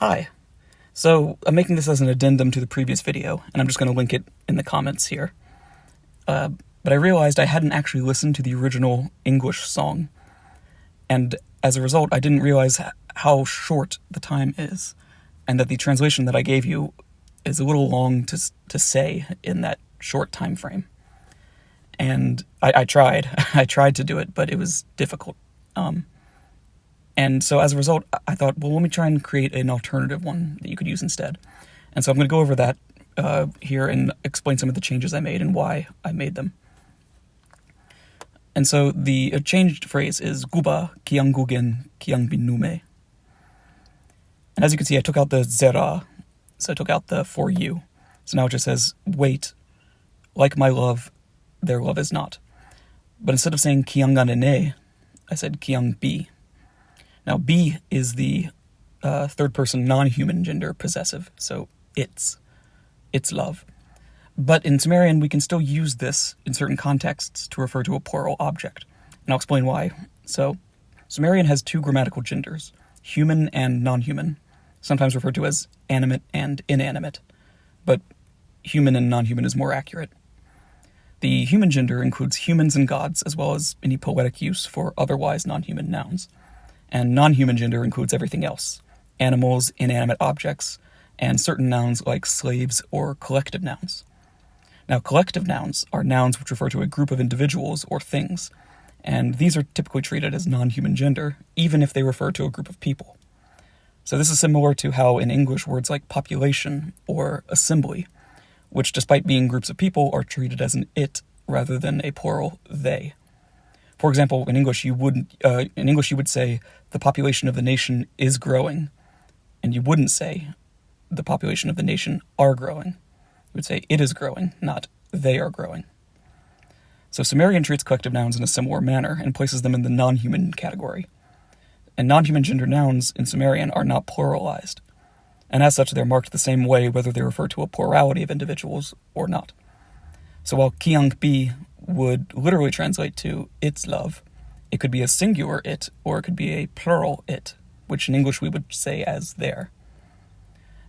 Hi. So, I'm making this as an addendum to the previous video, and I'm just going to link it in the comments here. But I realized I hadn't actually listened to the original English song, and as a result, I didn't realize how short the time is, and that the translation that I gave you is a little long to say in that short time frame. And I tried. I tried to do it, but it was difficult. And so as a result, I thought, well, let me try and create an alternative one that you could use instead. And so I'm going to go over that here and explain some of the changes I made and why I made them. And so the changed phrase is gub-ba kiang gugen kiang bin nume. And as you can see, I took out the zera, so I took out the for you. So now it just says, wait, like my love, their love is not. But instead of saying kiang ganene, I said kiang bi. Now, B is the third-person non-human gender possessive, so it's love. But in Sumerian, we can still use this in certain contexts to refer to a plural object, and I'll explain why. So, Sumerian has two grammatical genders, human and non-human, sometimes referred to as animate and inanimate, but human and non-human is more accurate. The human gender includes humans and gods, as well as any poetic use for otherwise non-human nouns. And non-human gender includes everything else, animals, inanimate objects, and certain nouns like slaves or collective nouns. Now, collective nouns are nouns which refer to a group of individuals or things, and these are typically treated as non-human gender, even if they refer to a group of people. So this is similar to how in English words like population or assembly, which despite being groups of people are treated as an it rather than a plural they. For example, in English you would say the population of the nation is growing, and you wouldn't say the population of the nation are growing. You would say it is growing, not they are growing. So Sumerian treats collective nouns in a similar manner and places them in the non-human category. And non-human gender nouns in Sumerian are not pluralized, and as such they're marked the same way whether they refer to a plurality of individuals or not. So while kiang bi would literally translate to its love, it could be a singular it, or it could be a plural it, which in English we would say as their.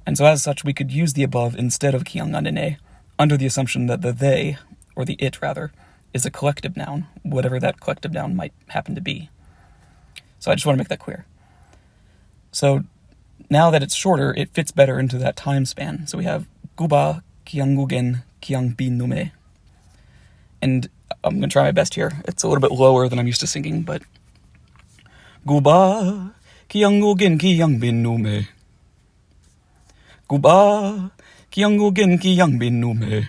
And so as such, we could use the above instead of kiang ganene, under the assumption that the they, or the it rather, is a collective noun, whatever that collective noun might happen to be. So I just want to make that clear. So now that it's shorter, it fits better into that time span. So we have gub-ba kiang gugen kiang bin nume. And I'm going to try my best here. It's a little bit lower than I'm used to singing, but gub-ba kiang gugen kiang bin nume. Gub-ba kiang gugen kiang bin nume.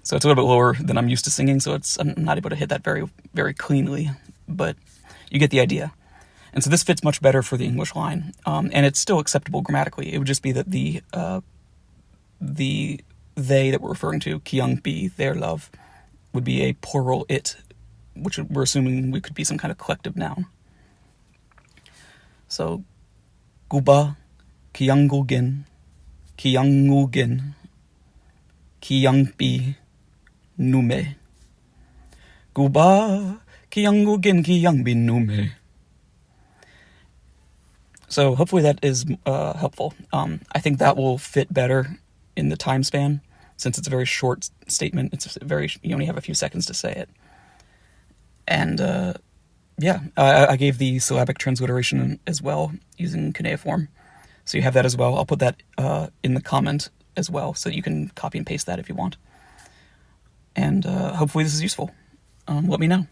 So it's a little bit lower than I'm used to singing, so I'm not able to hit that very, very cleanly, but you get the idea. And so this fits much better for the English line, and it's still acceptable grammatically. It would just be that the they that we're referring to, kiang bi, their love, would be a plural it, which we're assuming we could be some kind of collective noun. So, gub-ba kiang gugen kiang bi nume. Gub-ba kiang gugen kiang bin nume. So hopefully that is helpful. I think that will fit better in the time span, since it's a very short statement. You only have a few seconds to say it. And I gave the syllabic transliteration as well using cuneiform, so you have that as well. I'll put that in the comment as well, so you can copy and paste that if you want. And hopefully this is useful. Let me know.